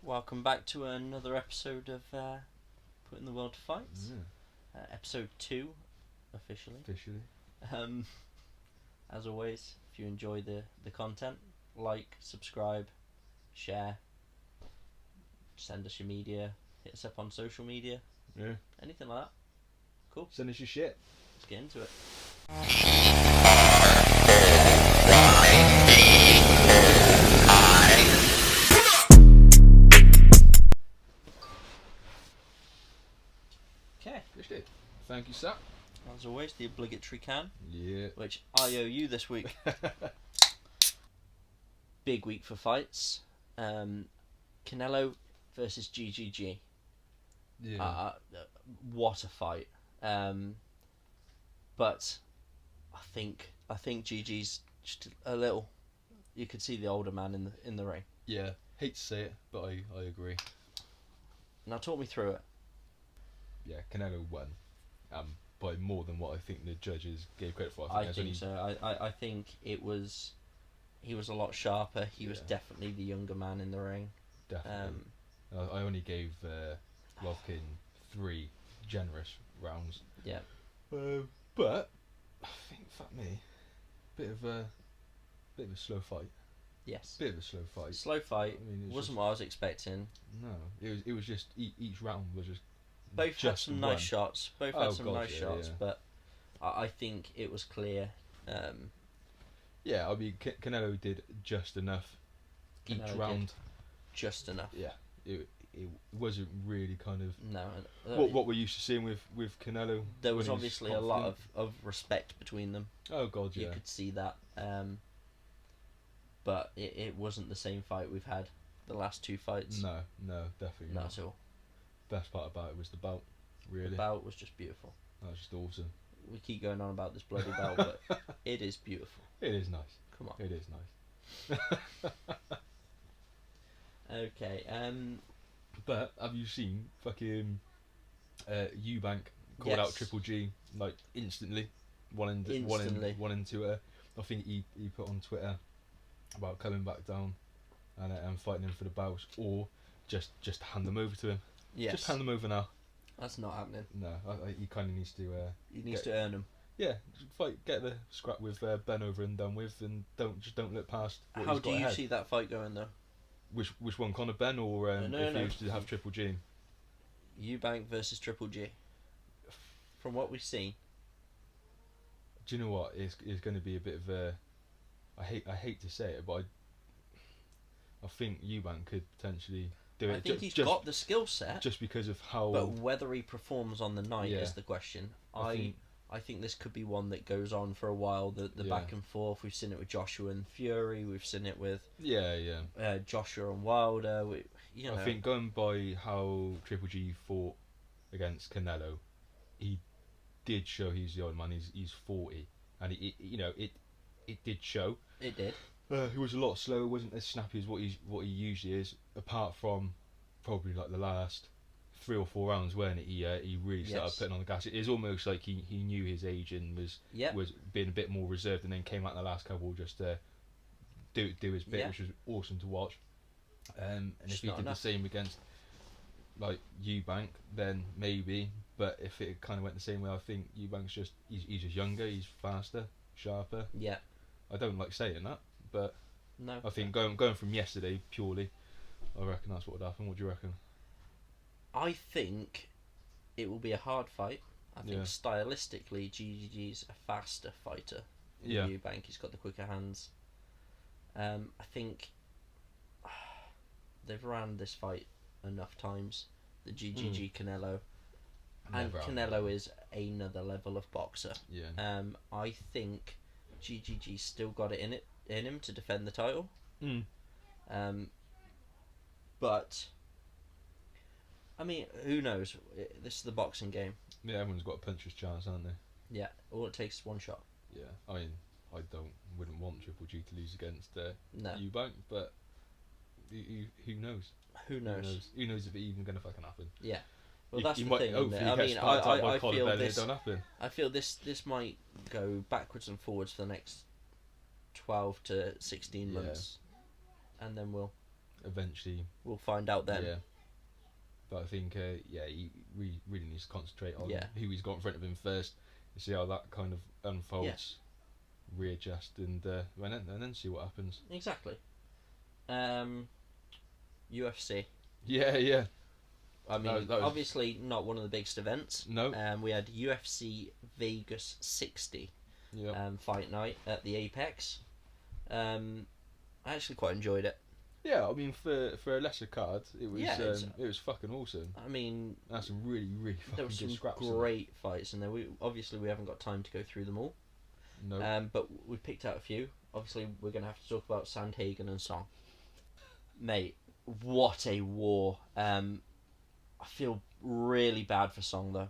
Welcome back to another episode of Putting the World to Fights. Episode 2, officially. As always, if you enjoy the content, like, subscribe, share, send us your media, hit us up on social media, anything like that. Cool. Send us your shit. Let's get into it. Okay. Yes, did. Thank you, sir. As always, the obligatory can. Yeah. Which I owe you this week. Big week for fights. CANELO versus GGG. Yeah. What a fight. But I think GG's just a little. You could see the older man in the ring. Yeah. Hate to say it, but I agree. Now talk me through it. Yeah, Canelo won. By more than what I think the judges gave credit for. I think so. I think he was a lot sharper. He was definitely the younger man in the ring. Definitely. I only gave Lovkin 3 generous rounds. Yeah. But I think, fuck me, bit of a slow fight. Yes. Bit of a slow fight. Slow fight. I mean, Wasn't what I was expecting. No, it was just each round was just. Both had some nice shots. But I think it was clear. Yeah, I mean, Canelo did just enough each round. Just enough. Yeah, it wasn't really kind of. No. What we're used to seeing with Canelo. There was obviously a lot of respect between them. Oh God, yeah. You could see that. But it wasn't the same fight we've had the last 2 fights. No, definitely not. Not At all. Best part about it was the bout, really. The bout was just beautiful. That was just awesome. We keep going on about this bloody bout, but it is beautiful. It is nice. Come on. It is nice. Okay. But have you seen fucking Eubank called out Triple G like instantly? One in Twitter. I think he put on Twitter about coming back down and fighting him for the belts, or just hand them over to him. Yes. Just hand them over now. That's not happening. No, he kind of needs to. He needs to earn them. Yeah, fight, get the scrap with Ben over and done with, and don't look past. How do you see that fight going though? Which one, Conor Ben or if he used to have Triple G? Eubank versus Triple G. From what we've seen. Do you know what? It's going to be a bit of a. I hate to say it, but I think Eubank could potentially do it. I think he's got the skill set. Just because of how. But whether he performs on the night is the question. I think this could be one that goes on for a while. The back and forth. We've seen it with Joshua and Fury. We've seen it with Joshua and Wilder. I think going by how Triple G fought against Canelo, he did show he's the old man. He's 40, and it did show. It did. He was a lot slower. Wasn't as snappy as what he usually is. Apart from probably like the last 3 or 4 rounds when he really started putting on the gas. It is almost like he knew his age and was being a bit more reserved, and then came out in the last couple just to do his bit, which was awesome to watch. And if he did the same against like Eubank, then maybe. But if it kind of went the same way, I think Eubank's he's just younger, he's faster, sharper. Yeah. I don't like saying that, but no. I think going from yesterday purely, I reckon that's what would happen. What do you reckon? I think it will be a hard fight. I think stylistically, GGG's a faster fighter. Eubank, he's got the quicker hands. I think they've ran this fight enough times. The GGG Canelo. And Canelo is another level of boxer. Yeah. I think GGG's still got it in him to defend the title. But I mean, who knows? This is the boxing game. Yeah, everyone's got a puncher's chance, haven't they? Yeah, all it takes is one shot. Yeah, I mean, I wouldn't want Triple G to lose against Eubank, but who knows? Who knows? Who knows if it's even going to fucking happen? Yeah. Well, that's the thing. Hopefully, I mean, I feel this. Don't happen. I feel this might go backwards and forwards for the next 12 to 16 months, and then we'll eventually we'll find out then. Yeah. But I think, he really needs to concentrate on who he's got in front of him first, and see how that kind of unfolds, readjust, and then see what happens. Exactly. UFC. Yeah. I mean, obviously not one of the biggest events. No. We had UFC Vegas 60 fight night at the Apex. I actually quite enjoyed it. Yeah, I mean, for a lesser card, it was fucking awesome. I mean, that's some really fucking there was good some scraps. Great fights, and we haven't got time to go through them all. No. But we picked out a few. Obviously, we're gonna have to talk about Sandhagen and Song. Mate, what a war! I feel really bad for Song though.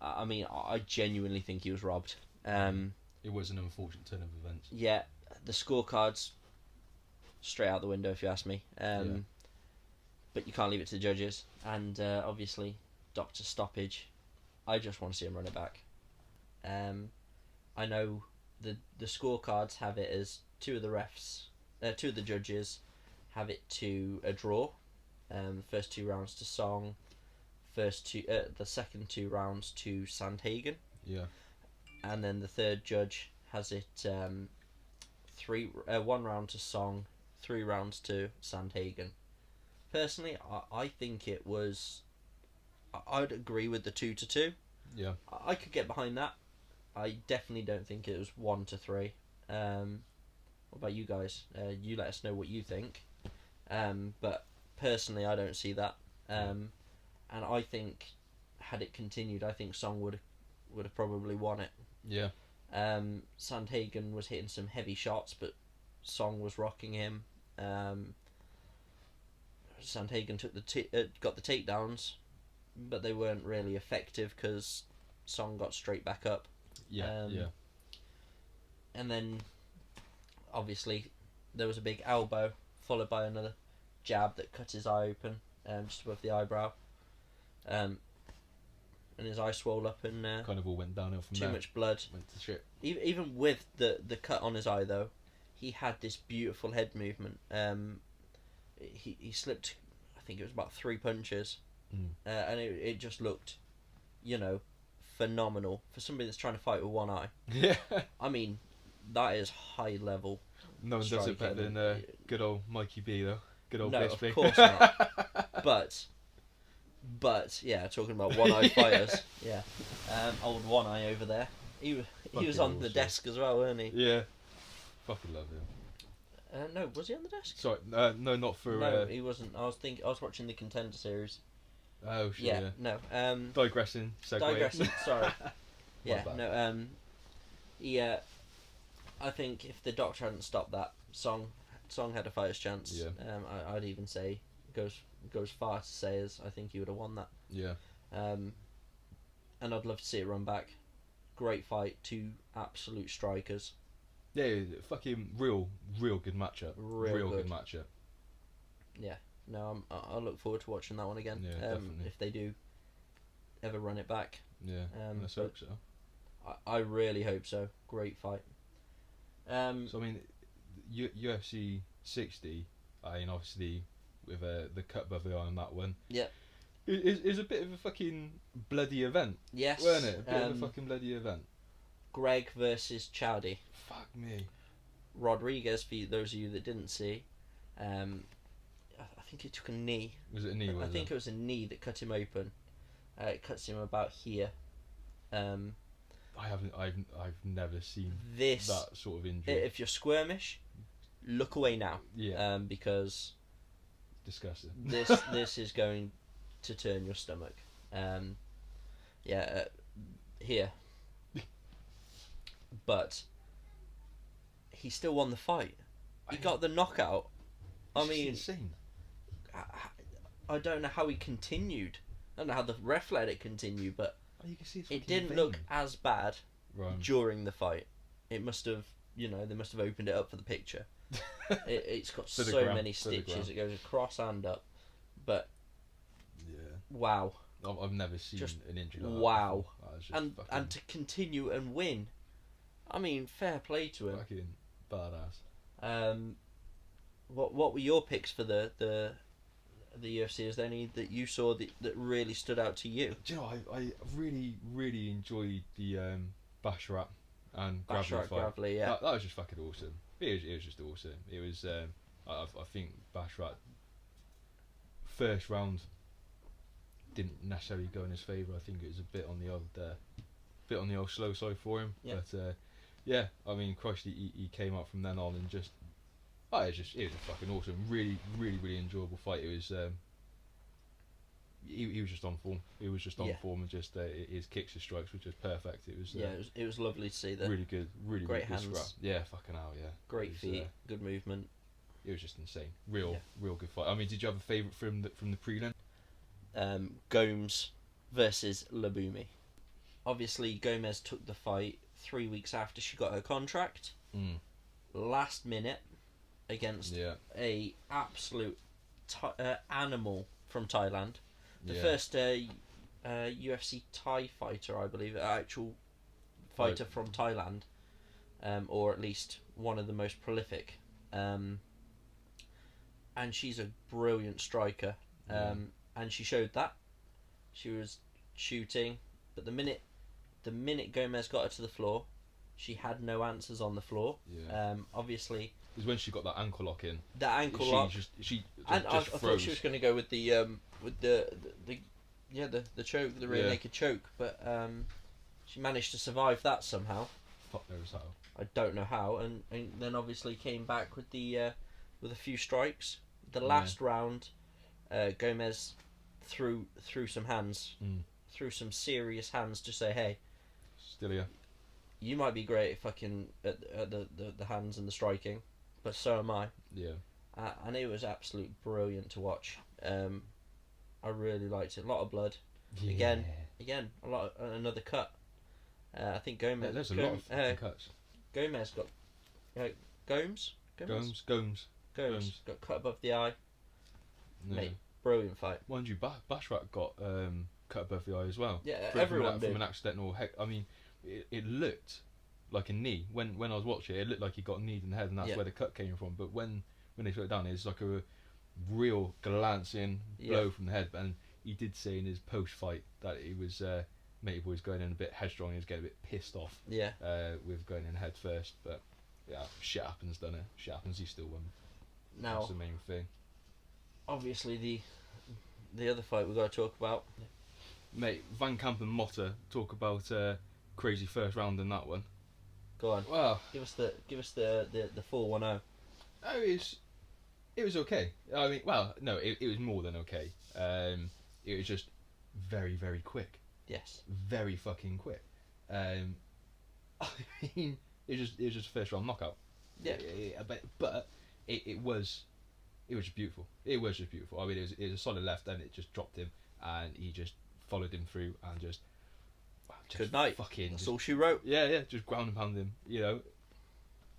I mean, I genuinely think he was robbed. It was an unfortunate turn of events. Yeah, the scorecards straight out the window if you ask me. But you can't leave it to the judges, and obviously doctor stoppage. I just want to see him run it back. I know the scorecards have it as two of the judges have it to a draw. The first 2 rounds to Song, the second 2 rounds to Sandhagen. Yeah. And then the third judge has it 1 round to Song, 3 rounds to Sandhagen. Personally, I think it was. I'd agree with the 2-2. Yeah. I could get behind that. I definitely don't think it was 1-3. What about you guys? You let us know what you think. But personally, I don't see that. And I think, had it continued, I think Song would have probably won it. Yeah. Sandhagen was hitting some heavy shots, but Song was rocking him. Sandhagen got the takedowns, but they weren't really effective because Song got straight back up. Yeah. And then, obviously, there was a big elbow followed by another jab that cut his eye open, just above the eyebrow. And his eye swelled up and kind of all went downhill from there. Too much blood. Went to shit. Even with the cut on his eye though, he had this beautiful head movement. He slipped, I think it was about 3 punches, and it just looked, phenomenal for somebody that's trying to fight with one eye. Yeah. I mean, that is high level. No one does it better than good old Mikey B though. Good old Bispy. Of course not. But yeah, talking about one-eyed fighters, old One Eye over there. He was on the desk as well, weren't he? Yeah, fucking love him. No, was he on the desk? Sorry, no, not for. No, he wasn't. I was watching the Contender series. Oh shit! Yeah. No. Digressing. Segue. Digressing. Sorry. Yeah. No. Yeah. I think if the doctor hadn't stopped that, Song had a fighter's chance. Yeah. I'd even say goes far to say as I think he would have won that. Yeah. And I'd love to see it run back. Great fight, 2 absolute strikers. Yeah, fucking real good matchup. Real good matchup. Yeah. No, I look forward to watching that one again. Yeah, definitely. If they do ever run it back. Yeah. Let's hope so. I really hope so. Great fight. So I mean, UFC 60. I mean, obviously, with the cut above the eye on that one. Yeah. Is a bit of a fucking bloody event. Yes. Weren't it? A bit of a fucking bloody event. Greg versus Chowdy. Fuck me. Rodriguez, for those of you that didn't see, I think he took a knee. Was it a knee? I think it was a knee that cut him open. It cuts him about here. I've never seen this that sort of injury. If you're squirmish, look away now. Yeah. Because disgusting. This is going to turn your stomach. Here. But he still won the fight. He got the knockout. I mean, insane. I don't know how he continued. I don't know how the ref let it continue, but you can see it didn't look as bad during the fight. It must have, they must have opened it up for the picture. It's got so many stitches. It goes across and up. But wow. I've never seen an injury like wow. that. And to continue and win. I mean, fair play to him. Fucking badass. What were your picks for the UFC? Is there any that you saw that really stood out to you? Do you know, I really enjoyed the Basharat and Gravely fight. Gravely, yeah. That was just fucking awesome. It was just awesome. It was. I think Basharat first round didn't necessarily go in his favour. I think it was a bit on the old slow side for him. Yeah. But yeah, I mean, Christ, he came up from then on and just. It was a fucking awesome, really enjoyable fight. It was. He was just on form. He was just on form, and just his kicks and strikes were just perfect. It was. It was lovely to see that. Really good, great good hands. scrap. Yeah, fucking hell, yeah. Great feet, good movement. It was just insane. Real good fight. I mean, did you have a favourite from the prelim? Gomes versus Labumi. Obviously, Gomez took the fight 3 weeks after she got her contract. Last minute. Against a absolute animal from Thailand, the first UFC Thai fighter, I believe, actual fighter from Thailand, or at least one of the most prolific. And she's a brilliant striker, and she showed that. She was shooting, but the minute Gomez got her to the floor, she had no answers on the floor. Obviously. It was when she got that ankle lock in. That ankle lock. I thought she was going to go with the choke, the rear naked choke, but she managed to survive that somehow. Fuck knows how. I don't know how, and then obviously came back with with a few strikes. The last round, Gomez threw some hands, threw some serious hands to say, hey, still here. You might be great fucking at the hands and the striking, but so am I. Yeah. And it was absolutely brilliant to watch. I really liked it. A lot of blood. Yeah. Again, another cut. I think Gomez. There's a lot of cuts. Gomez got. Gomes got cut above the eye. Yeah. Mate, brilliant fight. Mind you, Basharat got cut above the eye as well. Yeah, everyone did. From an accidental head. I mean, it looked like a knee when I was watching it. It looked like he got kneed in the head, and that's where the cut came from. But when they put it down, it's like a real glancing blow from the head. And he did say in his post fight that he was Matey Boy's going in a bit headstrong. He was getting a bit pissed off. With going in head first, but yeah, shit happens, doesn't it? Shit happens. He still won. Now, that's the main thing. Obviously, the other fight we've got to talk about. Mate, Van Kamp and Motta, talk about crazy first round in that one. Go on. Well, give us the 4-1-0. Oh, it was okay. I mean, well, no, it was more than okay. It was just very, very quick. Yes. Very fucking quick. I mean, it was just a first round knockout. Yeah. But it was just beautiful. It was just beautiful. I mean, it was a solid left, and it just dropped him, and he just followed him through, and just good night. That's all she wrote. Yeah, just ground and pound him. You know,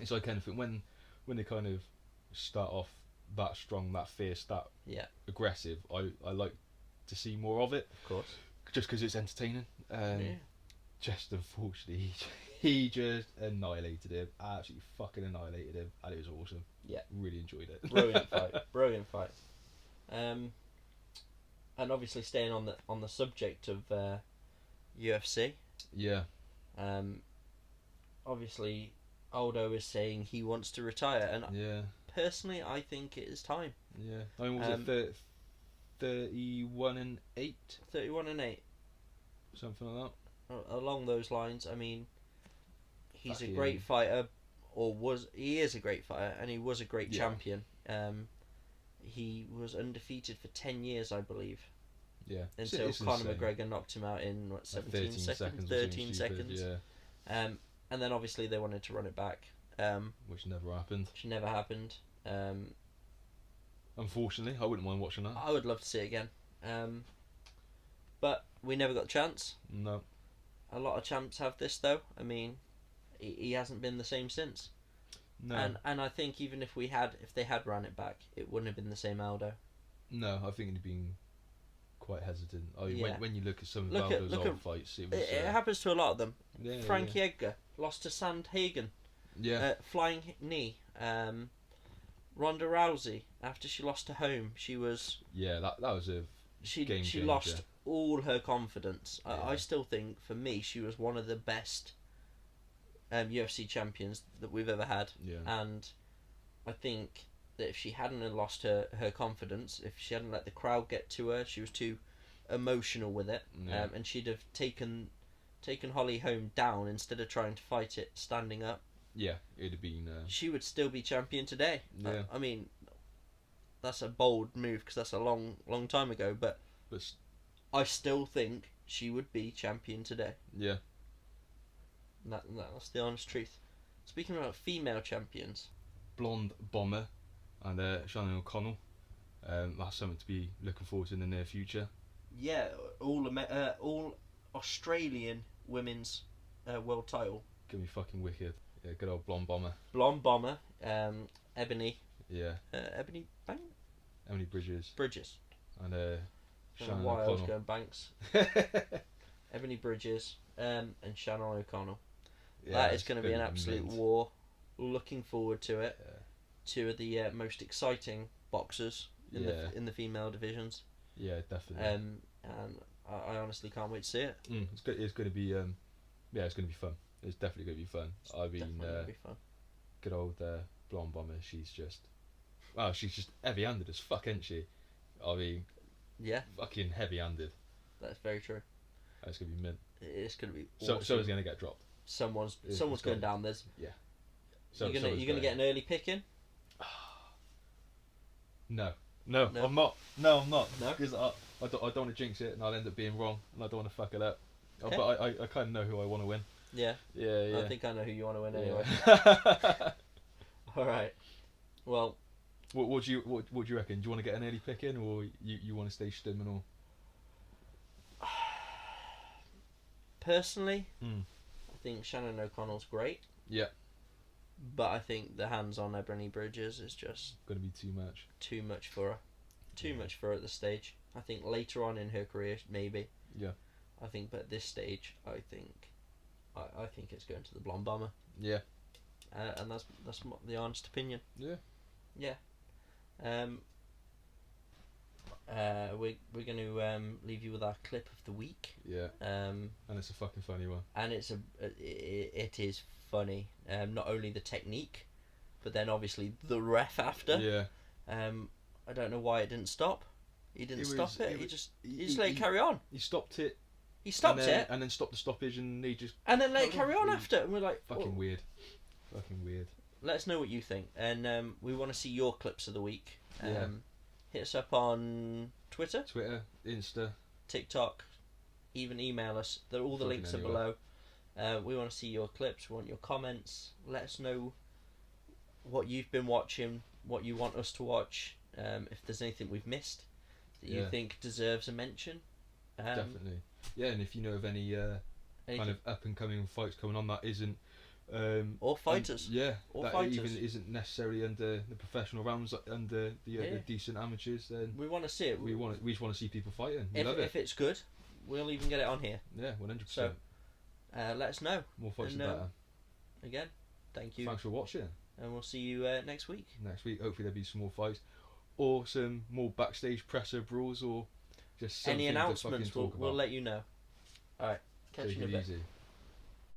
it's like anything when they kind of start off that strong, that fierce, that aggressive. I like to see more of it. Of course. Just because it's entertaining. Just unfortunately, he just annihilated him. Absolutely fucking annihilated him, and it was awesome. Yeah, really enjoyed it. Brilliant fight. And obviously staying on the subject of UFC. Yeah. Obviously, Aldo is saying he wants to retire, and personally, I think it is time. Yeah. I mean, was it 31-8? 31-8. Something like that. Along those lines. I mean, he's a great fighter, he is a great fighter, and he was a great champion. He was undefeated for 10 years, I believe. Yeah. Until Conor McGregor knocked him out in 17 seconds, 13 seconds. Yeah. And then obviously they wanted to run it back. Which never happened. Unfortunately, I wouldn't mind watching that. I would love to see it again. But we never got the chance. No. A lot of champs have this though. I mean, he hasn't been the same since. No. And I think even if they had run it back, it wouldn't have been the same Aldo. No, I think he'd been quite hesitant. When you look at some of Aldo's old fights, it happens to a lot of them. Frankie Edgar lost to Sandhagen. Yeah. Flying knee. Ronda Rousey, after she lost to Home, she was... Yeah, that was a game changer. She lost all her confidence. Yeah. I still think, for me, she was one of the best UFC champions that we've ever had. Yeah. And I think that if she hadn't have lost her confidence, if she hadn't let the crowd get to her, she was too emotional with it, and she'd have taken Holly Holm down instead of trying to fight it standing up. Yeah, it'd have been... She would still be champion today. Yeah. I mean, that's a bold move because that's a long time ago, but I still think she would be champion today. Yeah. That's the honest truth. Speaking about female champions, Blonde Bomber and Shannon O'Connell. That's something to be looking forward to in the near future. Yeah, all Australian women's world title. Gonna be fucking wicked. Yeah, good old Blonde Bomber. Blonde Bomber, Ebony. Yeah. Ebony Emily Bridges. I And don't Shannon know why O'Connell. I was going Banks. Ebony Bridges and Shannon O'Connell. Yeah, that is going to be an absolute war. Looking forward to it. Yeah. Two of the most exciting boxers in the female divisions. Yeah, definitely. And I honestly can't wait to see it. It's going to be it's going to be fun. It's definitely going to be fun. I mean, going to be fun. Good old Blonde Bomber. She's just heavy-handed as fuck, isn't she? I mean, yeah, fucking heavy-handed. That's very true. That's going to be mint. It's going to be awesome. So it's going to get dropped. Someone's going down. There's you're gonna get an early pick in. No, I'm not. No, I'm not. No, because I don't want to jinx it, and I'll end up being wrong, and I don't want to fuck it up. Okay. But I kind of know who I want to win. Yeah. Yeah. I think I know who you want to win anyway. Yeah. All right. Well, what do you reckon? Do you want to get an early pick in, or you want to stay stimming, or? Personally, I think Shannon O'Connell's great. Yeah. But I think the hands on Ebony Bridges is just going to be too much. Too much for her. Too much for her at this stage. I think later on in her career, maybe. Yeah. I think, but at this stage, I think it's going to the Blonde Bomber. Yeah. And that's the honest opinion. Yeah. Yeah. We're going to leave you with our clip of the week. Yeah. And it's a fucking funny one. And it is funny. Not only the technique, but then obviously the ref after. Yeah. I don't know why it didn't stop. He didn't stop it. He just let it carry on. He stopped it. He stopped it. And then stopped the stoppage, and he just... And then let it carry on after. And we're like... Fucking weird. Fucking weird. Let us know what you think. And we want to see your clips of the week. Yeah. Hit us up on Twitter, Insta, TikTok, even email us. All the links are below. We want to see your clips. We want your comments. Let us know what you've been watching, what you want us to watch. If there's anything we've missed that you think deserves a mention. Definitely. Yeah, and if you know of any kind of up and coming fights coming on that isn't or fighters, that fighters. Even isn't necessarily under the professional rounds, under the decent amateurs, then we want to see it. We just want to see people fighting. If it's good, we'll even get it on here. Yeah, 100%. So let us know. More fights the better. Again, thank you. Thanks for watching, and we'll see you next week. Hopefully there'll be some more fights, or some more backstage presser brawls, or just any announcements. We'll let you know. All right, catch you in a bit. Easy.